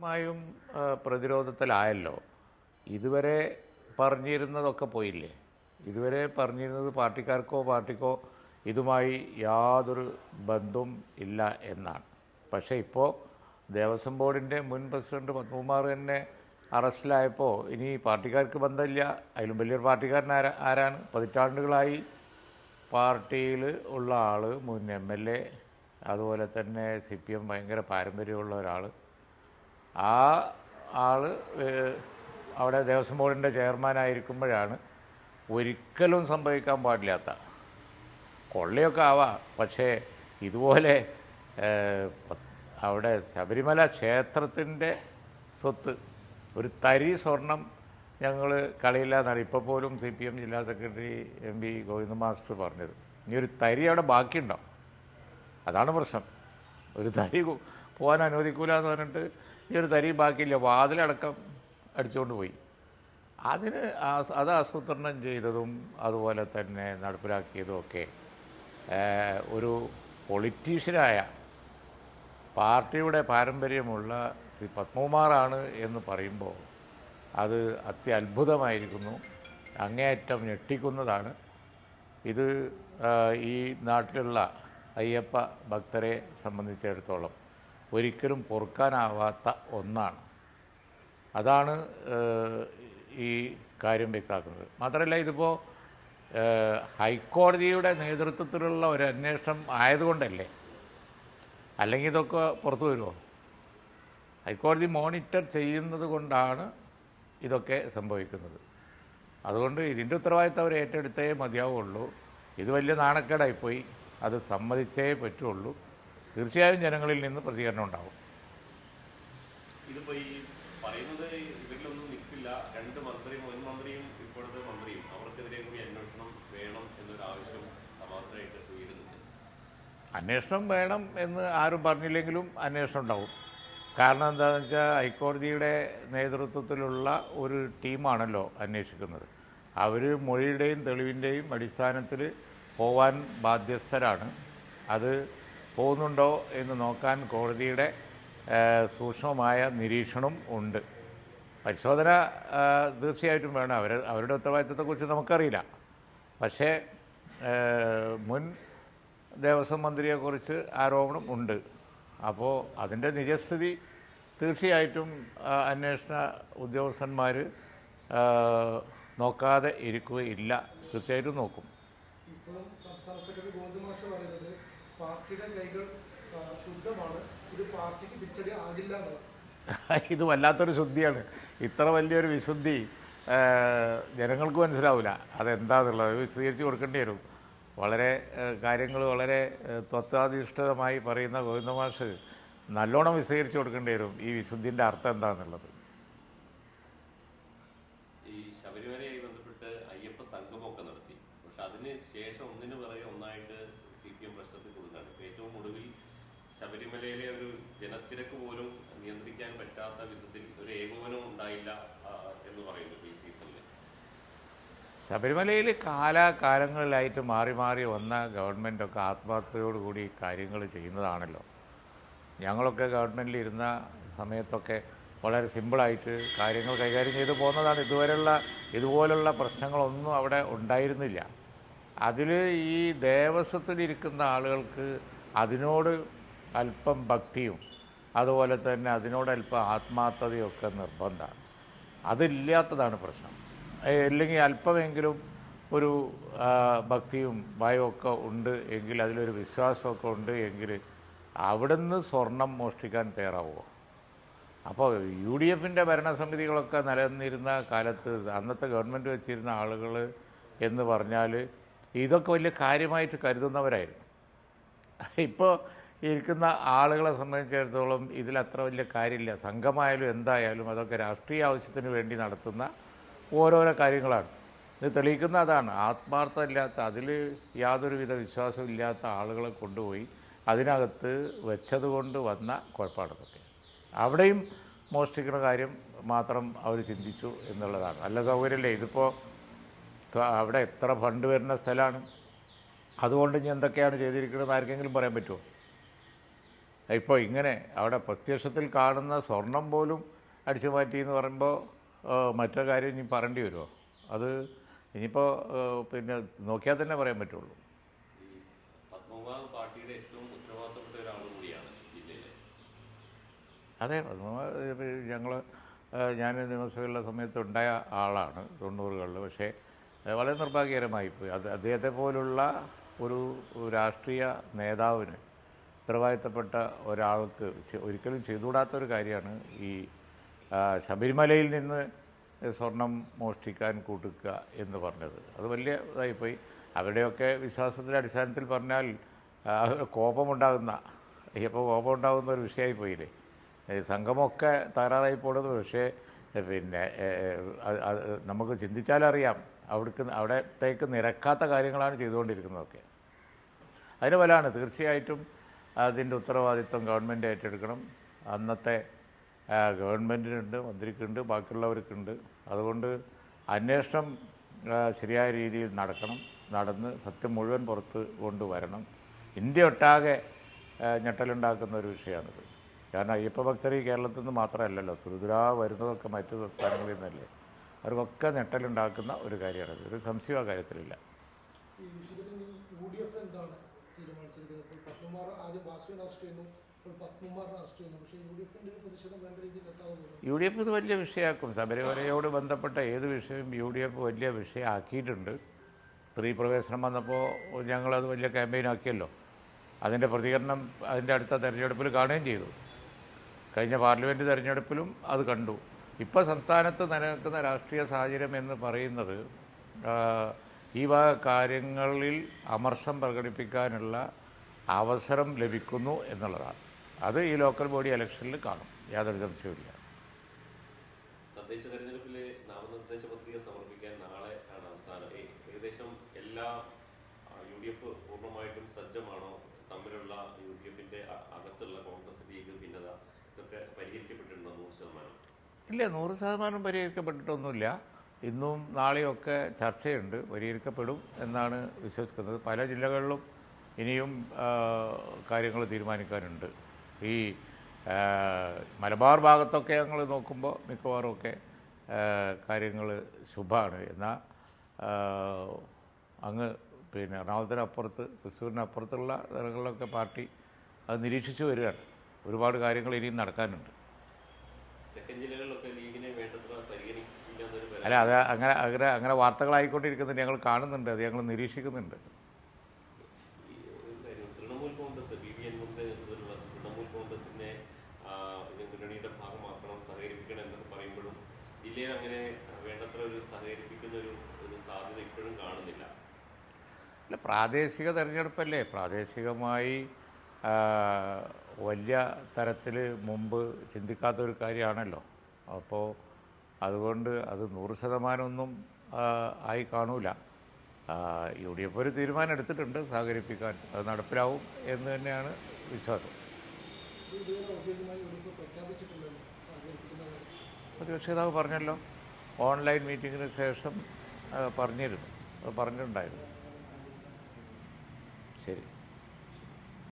പൂർണ്ണമായും പ്രതിരോധത്തിലായല്ലോ. ഇതുവരെ പറഞ്ഞിരുന്നതൊക്കെ പോയില്ലേ? ഇതുവരെ പറഞ്ഞിരുന്നത് പാർട്ടിക്കോ ഇതുമായി യാതൊരു ബന്ധവും ഇല്ല എന്നാണ്. പക്ഷേ ഇപ്പോൾ ദേവസ്വം ബോർഡിൻ്റെ മുൻ പ്രസിഡന്റ് പത്മകുമാർ തന്നെ അറസ്റ്റിലായപ്പോൾ ഇനി പാർട്ടിക്കാർക്ക് ബന്ധമില്ല, അതിലും വലിയൊരു പാർട്ടിക്കാരൻ ആരാണ്? പതിറ്റാണ്ടുകളായി പാർട്ടിയിൽ ഉള്ള ആൾ, മുൻ MLA, അതുപോലെ തന്നെ CPM ഭയങ്കര പാരമ്പര്യമുള്ള ഒരാൾ. ആ ആൾ അവിടെ ദേവസ്വം ബോർഡിൻ്റെ ചെയർമാനായിരിക്കുമ്പോഴാണ് ഒരിക്കലും സംഭവിക്കാൻ പാടില്ലാത്ത, കൊള്ളയൊക്കെ ആവാം, പക്ഷേ ഇതുപോലെ അവിടെ ശബരിമല ക്ഷേത്രത്തിൻ്റെ സ്വത്ത് ഒരു തരി സ്വർണം ഞങ്ങൾ കളയില്ല എന്നാണ് ഇപ്പോൾ പോലും CPM ജില്ലാ സെക്രട്ടറി MV ഗോവിന്ദ മാസ്റ്റർ പറഞ്ഞത്. ഇനി ഒരു തരി അവിടെ ബാക്കിയുണ്ടോ? അതാണ് പ്രശ്നം. ഒരു തരി പോകാൻ അനുവദിക്കൂല എന്ന് പറഞ്ഞിട്ട് ഈ ഒരു തരി ബാക്കിയില്ല, വാതിലടക്കം അടിച്ചുകൊണ്ട് പോയി. അത് ആസൂത്രണം ചെയ്തതും അതുപോലെ തന്നെ നടപ്പിലാക്കിയതും ഒക്കെ ഒരു പൊളിറ്റീഷ്യനായ പാർട്ടിയുടെ പാരമ്പര്യമുള്ള ശ്രീ പത്മകുമാറാണ് എന്ന് പറയുമ്പോൾ അത് അത്യത്ഭുതമായിരിക്കുന്നു, അങ്ങേയറ്റം ഞെട്ടിക്കുന്നതാണ്. ഇത് ഈ നാട്ടിലുള്ള അയ്യപ്പ ഭക്തരെ സംബന്ധിച്ചിടത്തോളം ഒരിക്കലും പൊറുക്കാനാവാത്ത ഒന്നാണ്. അതാണ് ഈ കാര്യം വ്യക്തമാക്കുന്നത്. മാത്രമല്ല, ഇതിപ്പോൾ ഹൈക്കോടതിയുടെ നേതൃത്വത്തിലുള്ള ഒരു അന്വേഷണം ആയതുകൊണ്ടല്ലേ, അല്ലെങ്കിൽ ഇതൊക്കെ പുറത്തു വരുമോ? ഹൈക്കോടതി മോണിറ്റർ ചെയ്യുന്നത് കൊണ്ടാണ് ഇതൊക്കെ സംഭവിക്കുന്നത്. അതുകൊണ്ട് ഇതിൻ്റെ ഉത്തരവാദിത്തം അവർ ഏറ്റെടുത്തേ മതിയാവുള്ളൂ. ഇത് വലിയ നാണക്കേടായിപ്പോയി, അത് സമ്മതിച്ചേ പറ്റുള്ളൂ. തീർച്ചയായും ജനങ്ങളിൽ നിന്ന് പ്രതികരണം ഉണ്ടാവും. ഇതിപ്പോൾ ഈ പറയുന്നത് ഇവരിലൊന്നും നിൽക്കില്ല. രണ്ട് മന്ത്രിയും മുൻ മന്ത്രിയും ഇപ്പോഴത്തെ മന്ത്രിയും അവർക്കെതിരെ കൂടി അന്വേഷണം വേണം എന്നൊരു ആവശ്യം സമാന്തരമായിട്ട് ഉയരുന്നുണ്ട്. അന്വേഷണം വേണം എന്ന് ആരും പറഞ്ഞില്ലെങ്കിലും അന്വേഷണം ഉണ്ടാവും. കാരണം എന്താണെന്ന് വെച്ചാൽ ഹൈക്കോടതിയുടെ നേതൃത്വത്തിലുള്ള ഒരു ടീമാണല്ലോ അന്വേഷിക്കുന്നത്. അവർ മൊഴിയുടെയും തെളിവിൻ്റെയും അടിസ്ഥാനത്തിൽ പോവാൻ ബാധ്യസ്ഥരാണ്. അത് പോകുന്നുണ്ടോ എന്ന് നോക്കാൻ കോടതിയുടെ സൂക്ഷ്മമായ നിരീക്ഷണം ഉണ്ട്. പരിശോധന തീർച്ചയായിട്ടും വേണം. അവരുടെ ഉത്തരവാദിത്തത്തെക്കുറിച്ച് നമുക്കറിയില്ല. പക്ഷേ മുൻ ദേവസ്വം മന്ത്രിയെക്കുറിച്ച് ആരോപണം ഉണ്ട്. അപ്പോൾ അതിൻ്റെ നിജസ്ഥിതി തീർച്ചയായിട്ടും അന്വേഷണ ഉദ്യോഗസ്ഥന്മാർ നോക്കാതെ ഇരിക്കുകയില്ല, തീർച്ചയായിട്ടും നോക്കും. ഇപ്പോഴും സംസ്ഥാന സെക്രട്ടറി ഗോവിന്ദ മാസ്റ്റർ പറയുന്നത് പാർട്ടിയുടെ കൈകൾ ശുദ്ധമാണ്, ഇത് പാർട്ടിക്ക് തിരിച്ചടി ആകില്ല എന്നുള്ളത്. ഇത് വല്ലാത്തൊരു ശുദ്ധിയാണ്. ഇത്ര വലിയൊരു വിശുദ്ധി ജനങ്ങൾക്ക് മനസ്സിലാവില്ല അതെന്താണെന്നുള്ളത്. വിശദീകരിച്ച് കൊടുക്കേണ്ടി വരും. വളരെ കാര്യങ്ങൾ വളരെ തത്വാധിഷ്ഠിതമായി പറയുന്ന ഗോവിന്ദ മാഷ് നല്ലോണം വിശദീകരിച്ച് കൊടുക്കേണ്ടി വരും ഈ വിശുദ്ധിൻ്റെ അർത്ഥം എന്താണെന്നുള്ളത്. ഈ ശബരിമലയുമായി ബന്ധപ്പെട്ട് അയ്യപ്പ സംഗമമൊക്കെ നടത്തി. പക്ഷെ അതിന് ശേഷം ഒന്നിനു പറയുക ഒന്നായിട്ട് CPM പ്രശ്നത്തിൽ കൊടുക്കുകയാണ്. ഇപ്പോൾ ഏറ്റവും ഒടുവിൽ ശബരിമലയിലെ ഒരു ജനത്തിരക്ക് പോലും നിയന്ത്രിക്കാൻ പറ്റാത്ത വിധത്തിൽ ഒരു ഏകോപനം ഉണ്ടായില്ല എന്ന് പറയുന്നു ഈ സീസണിൽ. ശബരിമലയിൽ കാലാകാലങ്ങളിലായിട്ട് മാറി മാറി വന്ന ഗവൺമെൻറ്റൊക്കെ ആത്മാർത്ഥതയോടുകൂടി കാര്യങ്ങൾ ചെയ്യുന്നതാണല്ലോ. ഞങ്ങളൊക്കെ ഗവൺമെൻറ്റിൽ ഇരുന്ന സമയത്തൊക്കെ വളരെ സിമ്പിളായിട്ട് കാര്യങ്ങൾ കൈകാര്യം ചെയ്ത് പോകുന്നതാണ്. ഇതുപോലുള്ള പ്രശ്നങ്ങളൊന്നും അവിടെ ഉണ്ടായിരുന്നില്ല. അതിൽ ഈ ദേവസ്വത്തിലിരിക്കുന്ന ആളുകൾക്ക് അതിനോട് അല്പം ഭക്തിയും അതുപോലെ തന്നെ അതിനോട് അല്പം ആത്മാർത്ഥതയൊക്കെ നിർബന്ധമാണ്. അതില്ലാത്തതാണ് പ്രശ്നം. അല്ലെങ്കിൽ അല്പമെങ്കിലും ഒരു ഭക്തിയും ഭയമൊക്കെ ഉണ്ട് എങ്കിൽ, അതിലൊരു വിശ്വാസമൊക്കെ ഉണ്ട് എങ്കിൽ അവിടുന്ന് സ്വർണം മോഷ്ടിക്കാൻ തയ്യാറാവുമോ? അപ്പോൾ UDFൻ്റെ ഭരണസമിതികളൊക്കെ നിലനിന്നിരുന്ന കാലത്ത് അന്നത്തെ ഗവൺമെൻറ് വെച്ചിരുന്ന ആളുകൾ എന്ന് പറഞ്ഞാൽ ഇതൊക്കെ വലിയ കാര്യമായിട്ട് കരുതുന്നവരായിരുന്നു. ഇപ്പോൾ ഇരിക്കുന്ന ആളുകളെ സംബന്ധിച്ചിടത്തോളം ഇതിലത്ര വലിയ കാര്യമില്ല. സംഘമായാലും എന്തായാലും അതൊക്കെ രാഷ്ട്രീയ ആവശ്യത്തിന് വേണ്ടി നടത്തുന്ന ഓരോരോ കാര്യങ്ങളാണ്. ഇത് തെളിയിക്കുന്ന അതാണ്. ആത്മാർത്ഥമില്ലാത്ത, അതിൽ യാതൊരുവിധ വിശ്വാസവും ഇല്ലാത്ത ആളുകളെ കൊണ്ടുപോയി അതിനകത്ത് വെച്ചതുകൊണ്ട് വന്ന കുഴപ്പമാണതൊക്കെ. അവിടെയും മോഷ്ടിക്കുന്ന കാര്യം മാത്രം അവർ ചിന്തിച്ചു എന്നുള്ളതാണ്. നല്ല സൗകര്യമല്ലേ ഇതിപ്പോൾ. അവിടെ എത്ര ഫണ്ട് വരുന്ന സ്ഥലമാണ്. അതുകൊണ്ട് ഇനി എന്തൊക്കെയാണ് ചെയ്തിരിക്കുന്നത് ആർക്കെങ്കിലും പറയാൻ പറ്റുമോ? ഇപ്പോൾ ഇങ്ങനെ അവിടെ പ്രത്യക്ഷത്തിൽ കാണുന്ന സ്വർണം പോലും അടിച്ചു മാറ്റി എന്ന് പറയുമ്പോൾ മറ്റൊരു കാര്യം ഇനി പറയേണ്ടി വരുമോ? അത് ഇനിയിപ്പോൾ പിന്നെ നോക്കിയാൽ തന്നെ പറയാൻ പറ്റുള്ളൂ. ഈ പത്മകുമാർ പാർട്ടിയുടെ ഏറ്റവും ഉത്തരവാദിത്തപ്പെട്ട ഒരാൾ കൂടിയാണ് ജില്ലയിലെ. അതെ, ഞാൻ നിയമസഭയിലുള്ള സമയത്ത് ഉണ്ടായ ആളാണ് 90കളിൽ. പക്ഷേ വളരെ നിർഭാഗ്യകരമായിപ്പോയി. അദ്ദേഹത്തെ പോലുള്ള ഒരു രാഷ്ട്രീയ നേതാവിന്, ഉത്തരവാദിത്തപ്പെട്ട ഒരാൾക്ക് ഒരിക്കലും ചെയ്തുകൂടാത്തൊരു കാര്യമാണ് ഈ ശബരിമലയിൽ നിന്ന് സ്വർണം മോഷ്ടിക്കാൻ കൂട്ടുക എന്ന് പറഞ്ഞത്. അത് വലിയ ഇതായിപ്പോയി. അവരുടെയൊക്കെ വിശ്വാസത്തിൻ്റെ അടിസ്ഥാനത്തിൽ പറഞ്ഞാൽ കോപമുണ്ടാകുന്ന ഒരു വിഷയമായി പോയില്ലേ. സംഘമൊക്കെ തകരാറായി പോണത്. പക്ഷേ പിന്നെ നമുക്ക് ചിന്തിച്ചാലറിയാം അവിടത്തേക്ക് നിരക്കാത്ത കാര്യങ്ങളാണ് ചെയ്തുകൊണ്ടിരിക്കുന്നതൊക്കെ. അതിന് ബലമാണ്. തീർച്ചയായിട്ടും അതിൻ്റെ ഉത്തരവാദിത്വം ഗവൺമെൻറ് ഏറ്റെടുക്കണം. അന്നത്തെ ഗവൺമെൻറ്റിനുണ്ട്, മന്ത്രിക്കുണ്ട്, ബാക്കിയുള്ളവർക്കുണ്ട്. അതുകൊണ്ട് അന്വേഷണം ശരിയായ രീതിയിൽ നടന്ന് സത്യം മുഴുവൻ പുറത്ത് കൊണ്ടുവരണം. ഇന്ത്യ ഒട്ടാകെ ഞെട്ടലുണ്ടാക്കുന്ന ഒരു വിഷയമാണിത്. കാരണം അയ്യപ്പ ഭക്തർ ഈ കേരളത്തിൽ നിന്ന് മാത്രമല്ലല്ലോ, തുരുതുരാ വരുന്നതൊക്കെ മറ്റു സംസ്ഥാനങ്ങളിൽ നിന്നല്ലേ. അവർക്കൊക്കെ ഞെട്ടലുണ്ടാക്കുന്ന ഒരു കാര്യമാണിത്. ഒരു സംശയം ആ കാര്യത്തിലില്ല. ഈ വിഷയത്തിൽ UDF എന്താണ് തീരുമാനിച്ചിരിക്കുന്നത്? ഇപ്പോൾ പത്മകുമാർ ആദ്യം വാസുവിനെ അറസ്റ്റ് ചെയ്യുന്നു, ഇപ്പോൾ പത്മകുമാറിനെ അറസ്റ്റ് ചെയ്യുന്നു. പക്ഷേ UDFന്റെ ഒരു പ്രതിഷേധം വേണ്ട രീതിയിൽ എത്താതെ പോകുന്നു. UDF ഇത് വലിയ വിഷയമാക്കും. ശബരിമലയോട് ബന്ധപ്പെട്ട ഏത് വിഷയവും UDF വലിയ വിഷയമാക്കിയിട്ടുണ്ട്. സ്ത്രീ പ്രവേശനം വന്നപ്പോൾ ഞങ്ങളത് വലിയ ക്യാമ്പയിനാക്കിയല്ലോ. അതിൻ്റെ പ്രതികരണം അതിൻ്റെ അടുത്ത തെരഞ്ഞെടുപ്പിൽ കാണുകയും ചെയ്തു. കഴിഞ്ഞ പാർലമെൻറ്റ് തെരഞ്ഞെടുപ്പിലും അത് കണ്ടു. ഇപ്പോൾ സംസ്ഥാനത്ത് നിലനിൽക്കുന്ന രാഷ്ട്രീയ സാഹചര്യം എന്ന് പറയുന്നത് ഈ വക കാര്യങ്ങളിൽ അമർഷം പ്രകടിപ്പിക്കാനുള്ള അവസരം ലഭിക്കുന്നു എന്നുള്ളതാണ്. അത് ഈ ലോക്കൽ ബോഡി ഇലക്ഷനിൽ കാണും, യാതൊരു സംശയവുമില്ല. തദ്ദേശ തെരഞ്ഞെടുപ്പിലെ നാമനിർദ്ദേശ പത്രിക സമർപ്പിക്കാൻ നാളെ ആണ് അവസാനം. ഏകദേശം എല്ലാ UDF പൂർണ്ണമായിട്ടും സജ്ജമാണോ? തമ്മിലുള്ള UDFന്റെ അകത്തുള്ള കോൺഗ്രസ് ലീഗ് ഭിന്നത ഇതൊക്കെ പരിഹരിക്കപ്പെട്ടിട്ടുണ്ടോ? 100%? ഇല്ല, 100% പരിഹരിക്കപ്പെട്ടിട്ടൊന്നുമില്ല. ഇന്നും നാളെയൊക്കെ ചർച്ചയുണ്ട്. പരിഹരിക്കപ്പെടും എന്നാണ് വിശ്വസിക്കുന്നത്. പല ജില്ലകളിലും ഇനിയും കാര്യങ്ങൾ തീരുമാനിക്കാനുണ്ട്. ഈ മലബാർ ഭാഗത്തൊക്കെ ഞങ്ങൾ നോക്കുമ്പോൾ മിക്കവാറുമൊക്കെ കാര്യങ്ങൾ ശുഭമാണ്. എന്നാൽ അങ്ങ് പിന്നെ എറണാകുളത്തിനപ്പുറത്ത്, തൃശ്ശൂരിനപ്പുറത്തുള്ള സ്ഥലങ്ങളിലൊക്കെ പാർട്ടി അത് നിരീക്ഷിച്ചു വരികയാണ്. ഒരുപാട് കാര്യങ്ങൾ ഇനിയും നടക്കാനുണ്ട്. തെക്കൻ ജില്ലകളിലൊക്കെ ലീഗിനെ വേണ്ടത്ര പരിഗണിക്കാൻ അല്ല, അത് അങ്ങനെ വാർത്തകളായിക്കൊണ്ടിരിക്കുന്നുണ്ട്. ഞങ്ങൾ കാണുന്നുണ്ട്, അത് ഞങ്ങൾ നിരീക്ഷിക്കുന്നുണ്ട്. തൃണമൂൽ കോൺഗ്രസ്, BVN നേതൃത്വത്തിലുള്ള തൃണമൂൽ കോൺഗ്രസിനെ മുന്നണിയുടെ ഭാഗമാക്കണം, സഹകരിപ്പിക്കണം എന്നൊക്കെ പറയുമ്പോഴും ജില്ലയിൽ അങ്ങനെ വേണ്ടത്ര ഒരു സഹകരിപ്പിക്കുന്ന ഒരു സാധ്യത ഇപ്പോഴും കാണുന്നില്ല. അല്ല, പ്രാദേശിക തെരഞ്ഞെടുപ്പല്ലേ. പ്രാദേശികമായി വലിയ തരത്തിൽ മുമ്പ് ചിന്തിക്കാത്തൊരു കാര്യമാണല്ലോ. അപ്പോൾ അതുകൊണ്ട് അത് 100% ആയി കാണൂല. UDF ഒരു തീരുമാനം എടുത്തിട്ടുണ്ട് സഹകരിപ്പിക്കാൻ. അത് നടപ്പിലാവും എന്ന് തന്നെയാണ് വിശ്വാസം. പ്രതിപക്ഷ നേതാവ് പറഞ്ഞല്ലോ, ഓൺലൈൻ മീറ്റിങ്ങിന് ശേഷം പറഞ്ഞിരുന്നു, അത് പറഞ്ഞിട്ടുണ്ടായിരുന്നു. ശരി.